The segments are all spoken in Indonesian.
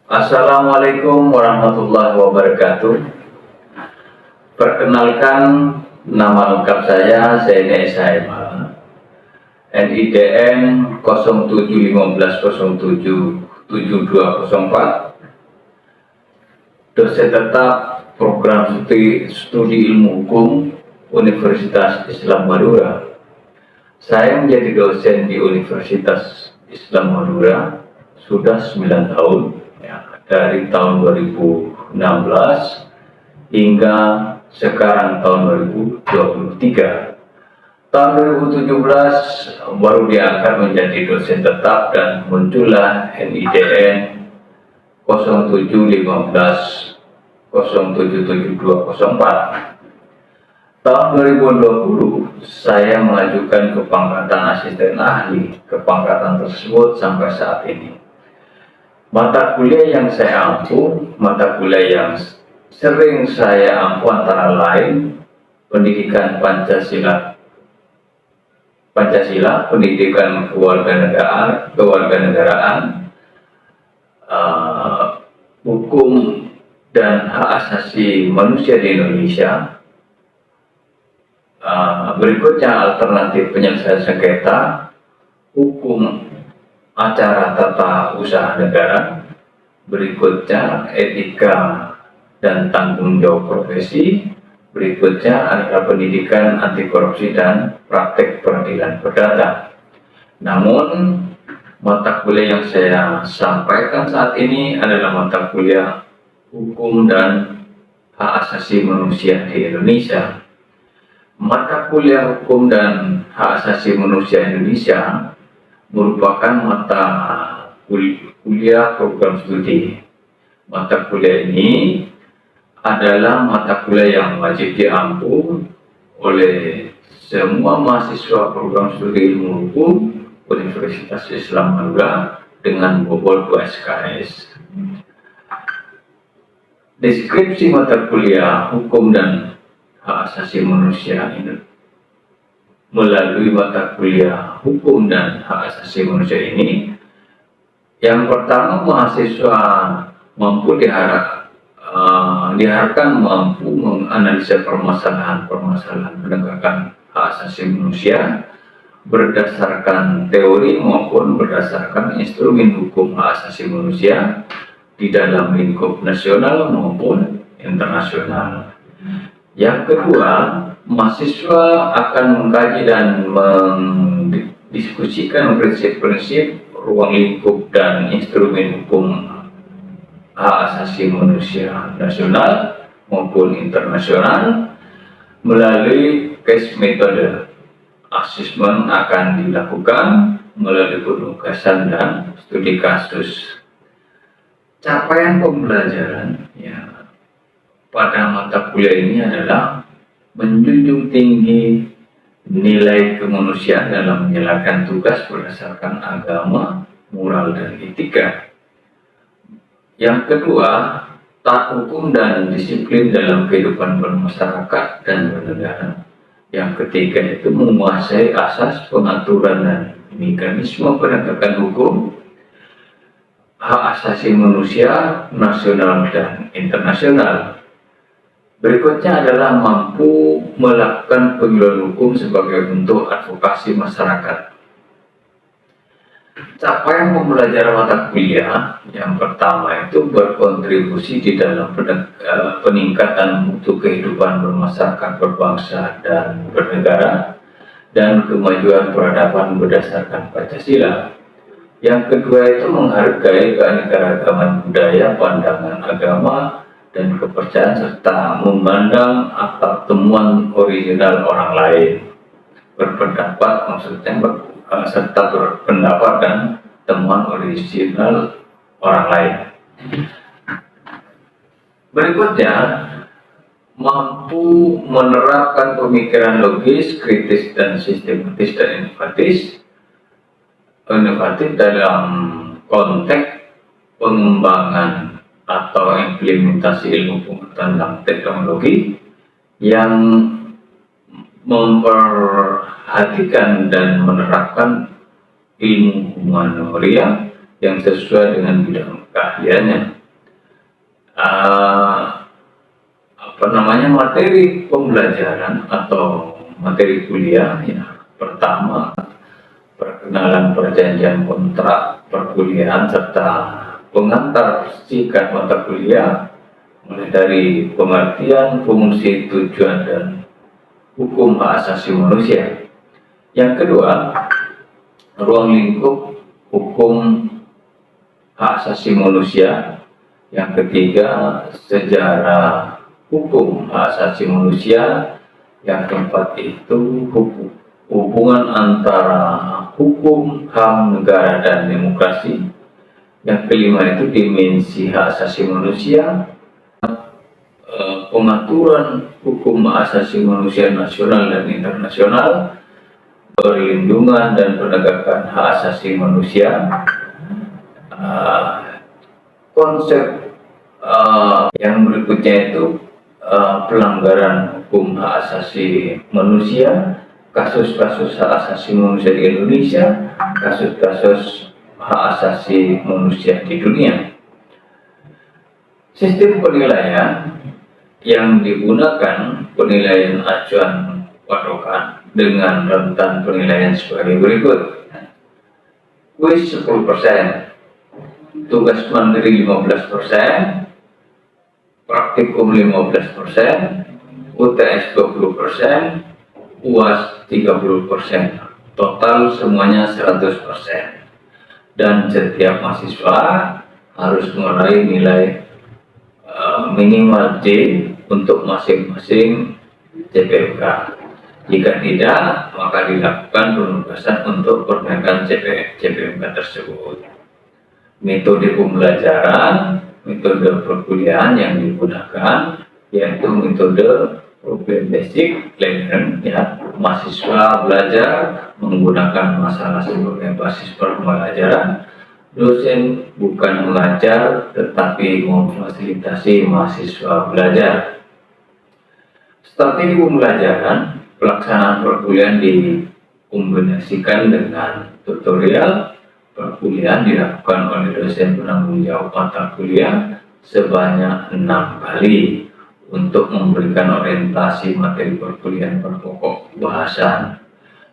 Assalamualaikum warahmatullahi wabarakatuh. Perkenalkan, nama lengkap saya Zaini Saima, NIDN 0715077204, dosen tetap program studi ilmu hukum Universitas Islam Madura. Saya menjadi dosen di Universitas Islam Madura sudah 9 tahun, dari tahun 2016 hingga sekarang tahun 2023. Tahun 2017 baru diangkat menjadi dosen tetap dan muncullah NIDN 0715077204. Tahun 2020 saya mengajukan kepangkatan asisten ahli. Kepangkatan tersebut sampai saat ini. Mata kuliah yang saya ampu, mata kuliah yang sering saya ampu antara lain pendidikan Pancasila, pendidikan kewarganegaraan, hukum dan hak asasi manusia di Indonesia. Berikutnya alternatif penyelesaian sengketa, hukum acara tata usaha negara, berikutnya etika dan tanggung jawab profesi, berikutnya adalah pendidikan anti korupsi dan praktek peradilan perdata. Namun mata kuliah yang saya sampaikan saat ini adalah mata kuliah hukum dan hak asasi manusia di Indonesia. Mata kuliah hukum dan hak asasi manusia Indonesia merupakan mata kuliah program studi. Mata kuliah ini adalah mata kuliah yang wajib diampu oleh semua mahasiswa program studi ilmu hukum Universitas Islam Madura dengan bobot 2 SKS. Deskripsi mata kuliah hukum dan hak asasi manusia ini melalui mata kuliah hukum dan hak asasi manusia ini, yang pertama mahasiswa diharapkan mampu menganalisa permasalahan penegakan hak asasi manusia berdasarkan teori maupun berdasarkan instrumen hukum hak asasi manusia di dalam lingkup nasional maupun internasional. Yang kedua, mahasiswa akan mengkaji dan mendiskusikan prinsip-prinsip, ruang lingkup dan instrumen hukum hak asasi manusia nasional maupun internasional melalui case metode. Asesmen akan dilakukan melalui penugasan dan studi kasus. Capaian pembelajaran pada mata kuliah ini adalah menjunjung tinggi nilai kemanusiaan dalam menjalankan tugas berdasarkan agama, moral, dan etika. Yang kedua, taat hukum dan disiplin dalam kehidupan bermasyarakat dan bernegara. Yang ketiga itu menguasai asas pengaturan dan mekanisme penegakan hukum hak asasi manusia nasional dan internasional. Berikutnya adalah mampu melakukan penyuluhan hukum sebagai bentuk advokasi masyarakat. Capaian pembelajaran mata kuliah yang pertama itu berkontribusi di dalam peningkatan mutu kehidupan bermasyarakat, berbangsa, dan bernegara, dan kemajuan peradaban berdasarkan Pancasila. Yang kedua itu menghargai keanekaragaman budaya, pandangan agama, dan kepercayaan serta memandang akar temuan original orang lain, berpendapat serta berpendapat dan temuan original orang lain. Berikutnya, mampu menerapkan pemikiran logis, kritis, dan sistematis dan inovatif dalam konteks pengembangan atau implementasi ilmu pengetahuan dan teknologi yang memperhatikan dan menerapkan ilmu humanoria yang sesuai dengan bidang keahliannya. uh, materi pembelajaran atau materi kuliah ya. Pertama, perkenalan perjanjian kontrak perkuliahan serta pengantar singkat mata kuliah, mulai dari pengertian, fungsi, tujuan, dan hukum hak asasi manusia. Yang kedua, ruang lingkup hukum hak asasi manusia. Yang ketiga, sejarah hukum hak asasi manusia. Yang keempat itu hubungan antara hukum, HAM, negara, dan demokrasi. Yang kelima itu dimensi hak asasi manusia, pengaturan hukum hak asasi manusia nasional dan internasional, perlindungan dan penegakan hak asasi manusia. Konsep yang berikutnya itu pelanggaran hukum hak asasi manusia, kasus-kasus hak asasi manusia di Indonesia, kasus-kasus hak asasi manusia di dunia. Sistem penilaian yang digunakan, penilaian acuan patokan dengan rentan penilaian sebagai berikut. Kuis 10%, tugas mandiri 15%, praktikum 15%, UTS 20%, UAS 30%, total semuanya 100%. Dan setiap mahasiswa harus meraih nilai minimal D untuk masing-masing CPMK. Jika tidak, maka dilakukan penugasan untuk perbaikan CPMK tersebut. Metode pembelajaran, metode perkuliahan yang digunakan yaitu metode problem basic learning ya. Mahasiswa belajar menggunakan masalah sebagai basis pembelajaran. Dosen bukan mengajar tetapi memfasilitasi mahasiswa belajar. Strategi pembelajaran, pelaksanaan perkuliahan dikombinasikan dengan tutorial. Perkuliahan dilakukan oleh dosen penanggung jawab mata kuliah sebanyak 6 kali untuk memberikan orientasi materi perkuliahan berpokok bahasan.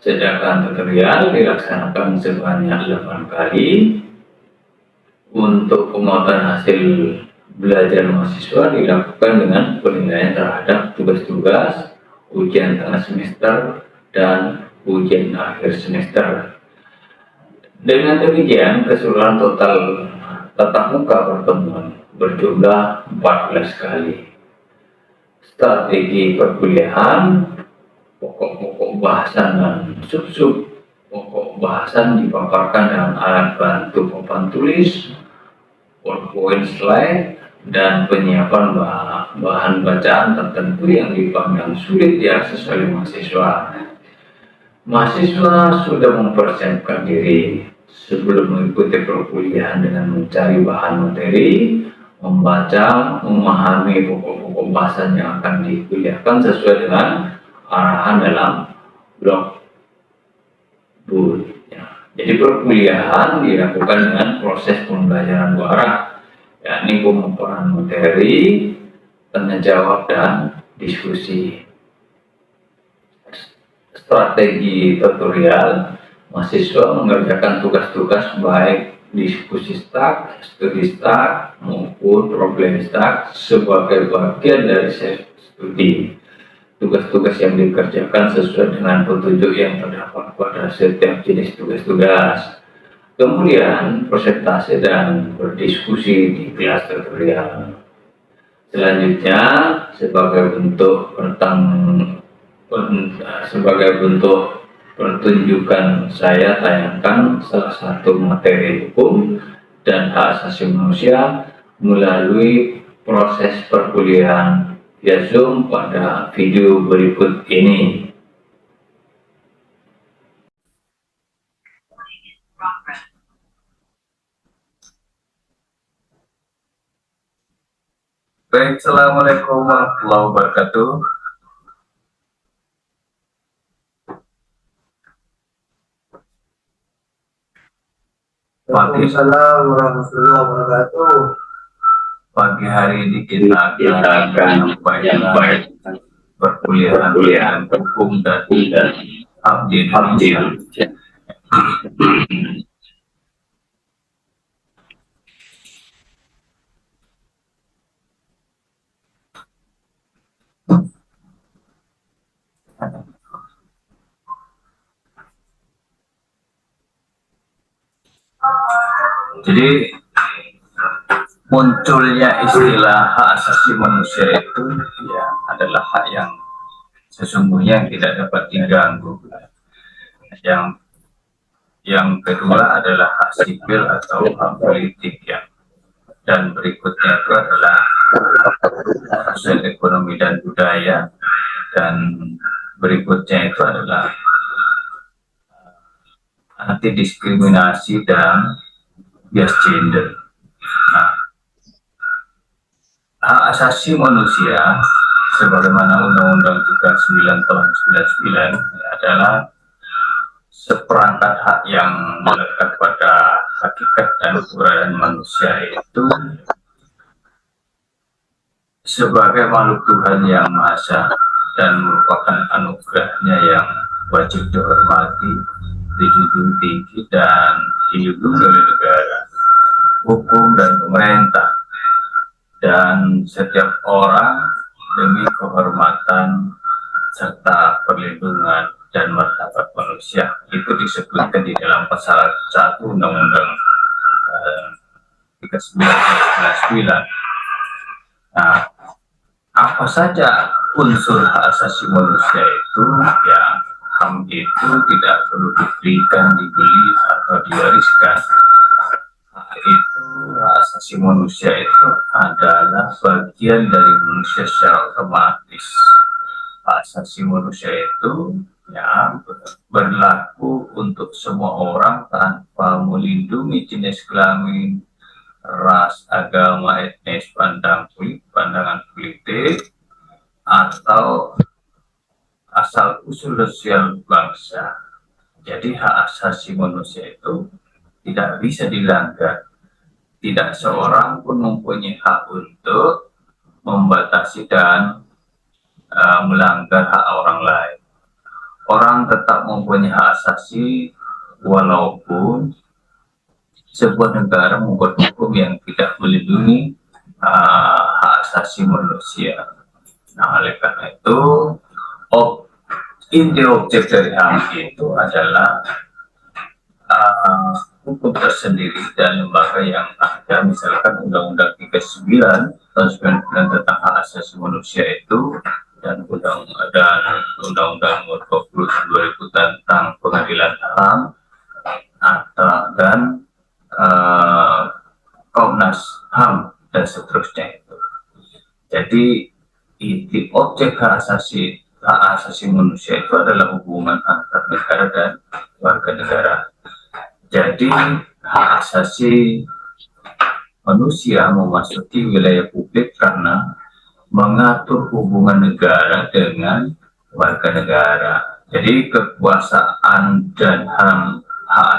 Sedangkan tutorial dilaksanakan sebanyak 8 kali. Untuk pemotongan hasil belajar mahasiswa dilakukan dengan penilaian terhadap tugas-tugas, ujian tengah semester, dan ujian akhir semester. Dengan demikian, keseluruhan total tatap muka pertemuan berjumlah 14 kali. Strategi perkuliahan, pokok-pokok bahasan dan sub-sub pokok bahasan dipaparkan dengan alat bantu papan tulis, PowerPoint slide, dan penyiapan bahan bacaan tertentu yang dipandang sulit diakses oleh mahasiswa. Mahasiswa sudah mempersiapkan diri sebelum mengikuti perkuliahan dengan mencari bahan materi, membaca, memahami pokok-pokok bahasan yang akan dikuliahkan sesuai dengan arahan dalam blog. Ya. Jadi perkuliahan dilakukan dengan proses pembelajaran dua arah, yakni pemaparan materi, tanya jawab, dan diskusi. Strategi tutorial, mahasiswa mengerjakan tugas-tugas baik diskusi stack, studi stack, maupun problem stack sebagai bagian dari studi. Tugas-tugas yang dikerjakan sesuai dengan petunjuk yang terdapat pada setiap jenis tugas-tugas. Kemudian presentasi dan berdiskusi di kelas tutorial. Selanjutnya, sebagai bentuk pertunjukan, saya tayangkan salah satu materi hukum dan hak asasi manusia melalui proses perkuliahan via Zoom pada video berikut ini. Baik, assalamualaikum warahmatullahi wabarakatuh. Waalaikumsalam warahmatullahi wabarakatuh. Pagi hari ini kita akan menyampaikan perkuliahan hukum dan HAM di Indonesia. Jadi munculnya istilah hak asasi manusia itu ya adalah hak yang sesungguhnya tidak dapat diganggu. Yang kedua adalah hak sipil atau hak politik ya. Dan berikutnya itu adalah sosial ekonomi dan budaya, dan berikutnya itu adalah anti diskriminasi dan bias gender. Nah, hak asasi manusia sebagaimana Undang-Undang 39 tahun 99 adalah seperangkat hak yang melekat pada hakikat dan keberadaan manusia itu sebagai makhluk Tuhan yang Maha Esa dan merupakan anugerahnya yang wajib dihormati, dijunjung tinggi dan dilindungi oleh negara, hukum dan pemerintah, dan setiap orang demi kehormatan serta perlindungan dan martabat manusia. Itu disebutkan di dalam pasal 1 Undang-Undang 39. Nah, apa saja unsur hak asasi manusia itu ya, HAM itu tidak perlu diberikan, dibeli atau diwariskan. Itu hak asasi manusia itu adalah bagian dari manusia secara otomatis. Hak asasi manusia itu ya berlaku untuk semua orang tanpa melindungi jenis kelamin, ras, agama, etnis, pandangan politik, atau asal usul sosial bangsa. Jadi hak asasi manusia itu tidak bisa dilanggar. Tidak seorang pun mempunyai hak untuk membatasi dan melanggar hak orang lain. Orang tetap mempunyai hak asasi walaupun sebuah negara membuat hukum yang tidak melindungi hak asasi manusia. Nah, oleh karena itu, inti objek dari HAM itu adalah hukum tersendiri dan lembaga yang ada, misalkan Undang-Undang 39 tahun 99 tentang hak asasi manusia itu, dan Undang-Undang nomor 20 2000 tentang pengadilan HAM, dan Komnas HAM dan seterusnya itu. Jadi inti objek hak asasi manusia itu adalah hubungan antar negara dan warga negara. Jadi hak asasi manusia memasuki wilayah publik karena mengatur hubungan negara dengan warga negara. Jadi kekuasaan dan hak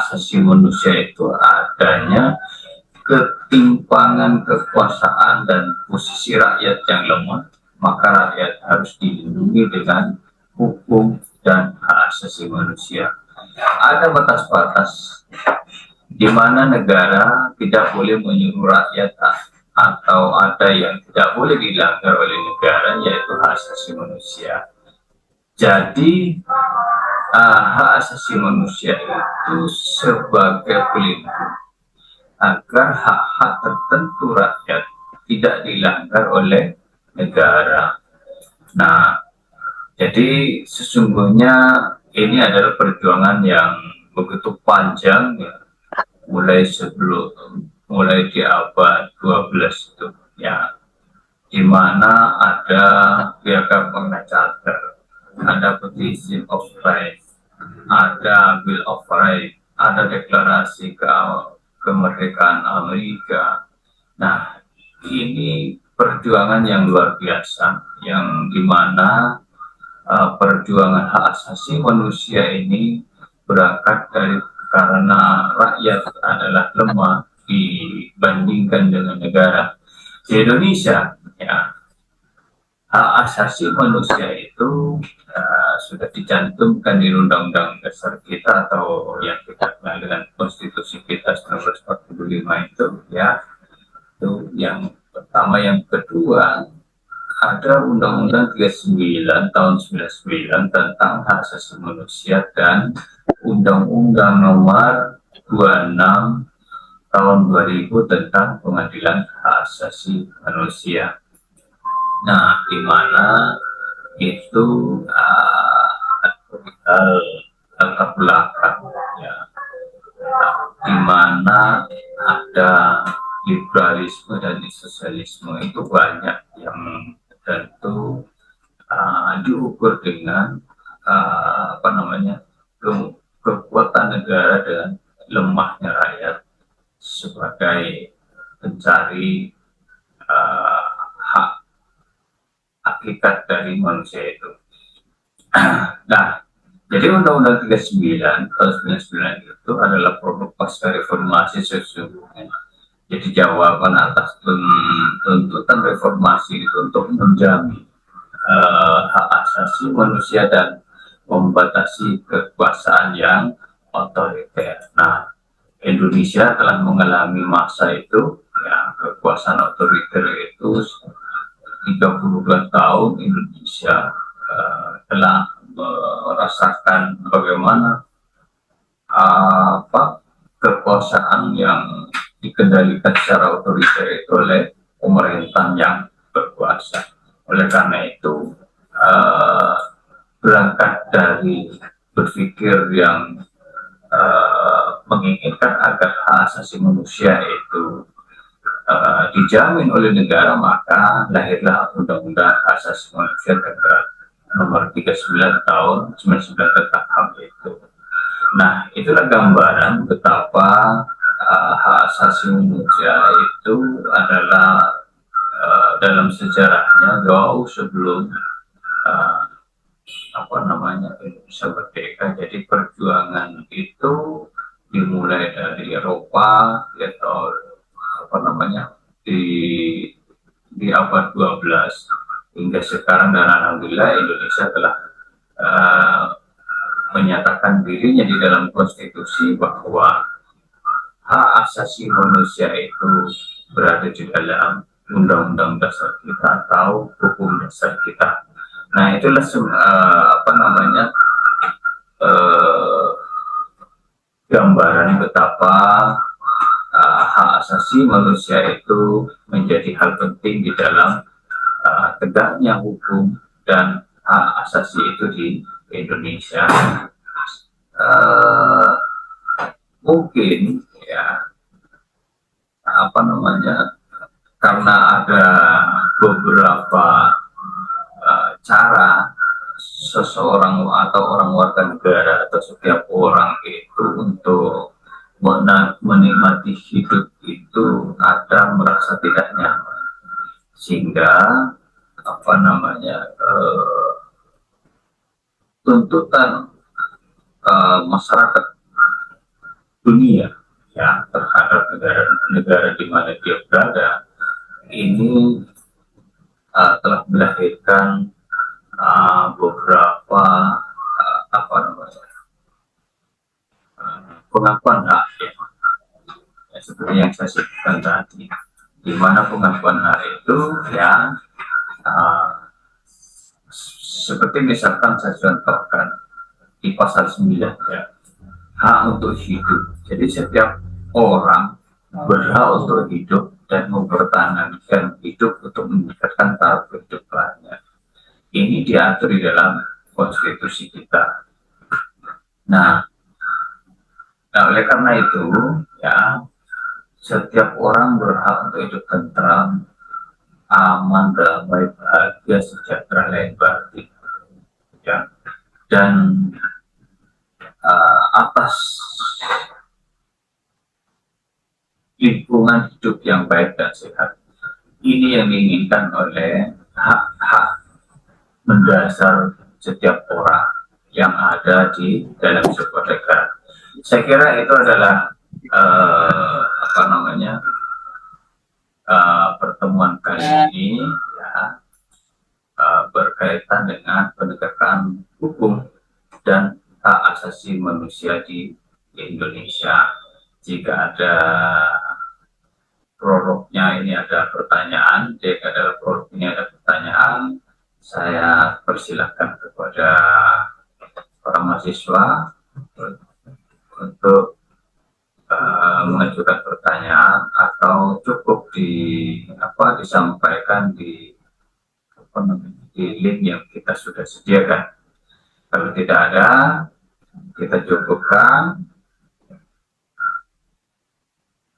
asasi manusia itu adanya ketimpangan kekuasaan dan posisi rakyat yang lemah, maka rakyat harus dilindungi dengan hukum dan hak asasi manusia. Ada batas-batas di mana negara tidak boleh menyuruh rakyat atau ada yang tidak boleh dilanggar oleh negara, yaitu hak asasi manusia. Jadi hak asasi manusia itu sebagai pelindung agar hak-hak tertentu rakyat tidak dilanggar oleh negara. Nah, jadi sesungguhnya ini adalah perjuangan yang begitu panjang ya, mulai di abad 12 itu ya, di mana ada piagam Magna Carta, ada Petition of Rights, ada Bill of Rights, ada deklarasi kemerdekaan Amerika. Nah, ini perjuangan yang luar biasa, yang dimana perjuangan hak asasi manusia ini berangkat dari karena rakyat adalah lemah dibandingkan dengan negara. Di Indonesia, ya, hak asasi manusia itu sudah dicantumkan di Undang-Undang Dasar kita atau yang kita kenal dengan Konstitusi kita 1945 itu, ya, itu yang pertama. Yang kedua, ada Undang-Undang 39 tahun 99 tentang hak asasi manusia dan Undang-Undang nomor 26 tahun 2000 tentang pengadilan hak asasi manusia. Nah, di mana itu latar belakang, ya, di mana ada liberalisme dan sosialisme itu banyak yang tentu diukur dengan apa namanya, kekuatan negara dan lemahnya rakyat sebagai pencari hak hakikat dari manusia itu. Nah, jadi Undang-Undang 39 tahun 99 itu adalah produk pasca reformasi sesungguhnya. Jadi jawaban atas tuntutan reformasi itu untuk menjamin hak asasi manusia dan membatasi kekuasaan yang otoriter. Nah, Indonesia telah mengalami masa itu, ya, kekuasaan otoriter itu 32 tahun. Indonesia telah merasakan bagaimana kekuasaan yang dikendalikan secara otoriter itu oleh pemerintah yang berkuasa. Oleh karena itu, berangkat dari berpikir yang menginginkan agar hak asasi manusia itu dijamin oleh negara, maka lahirlah Undang-Undang Hak Asasi Manusia nomor 39 tahun 99 tentang HAM itu. Nah, itulah gambaran betapa hak asasi manusia itu adalah dalam sejarahnya jauh sebelum Indonesia merdeka. Jadi perjuangan itu dimulai dari Eropa, atau di abad 12 hingga sekarang, dan alhamdulillah Indonesia telah menyatakan dirinya di dalam konstitusi bahwa hak asasi manusia itu berada di dalam undang-undang dasar kita atau hukum dasar kita. Nah, itulah gambaran betapa hak asasi manusia itu menjadi hal penting di dalam tegaknya hukum dan hak asasi itu di Indonesia. Mungkin, ya, karena ada beberapa cara seseorang atau orang warga negara atau setiap orang itu untuk menikmati hidup itu ada merasa tidak nyaman, sehingga tuntutan masyarakat dunia, ya, terhadap negara-negara di mana dia berada ini telah melahirkan beberapa pengakuan hak, ya, seperti yang saya sebutkan tadi, di mana pengakuan hak itu, ya, seperti misalkan saya contohkan di pasal 9, ya, hak untuk hidup. Jadi setiap orang berhak untuk hidup dan mempertahankan hidup untuk meningkatkan taraf kehidupannya. Ini diatur di dalam konstitusi kita. Nah, oleh karena itu, ya, setiap orang berhak untuk hidup tentram, aman, damai, bahagia, sejahtera, lain batin, ya, dan atas lingkungan hidup yang baik dan sehat. Ini yang diinginkan oleh hak-hak mendasar setiap orang yang ada di dalam sebuah negara. Saya kira itu adalah pertemuan kali ini ya berkaitan dengan penegakan hukum dan hak asasi manusia di Indonesia. Jika ada prolognya ini ada pertanyaan, jika ada prolog ini ada pertanyaan, saya persilahkan kepada para mahasiswa untuk mengajukan pertanyaan atau cukup disampaikan di link yang kita sudah sediakan. Kalau tidak ada, kita cukupkan.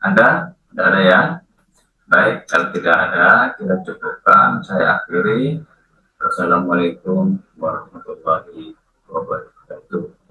Tidak ada ya? Baik, kalau tidak ada, kita cukupkan. Saya akhiri. Wassalamualaikum warahmatullahi wabarakatuh.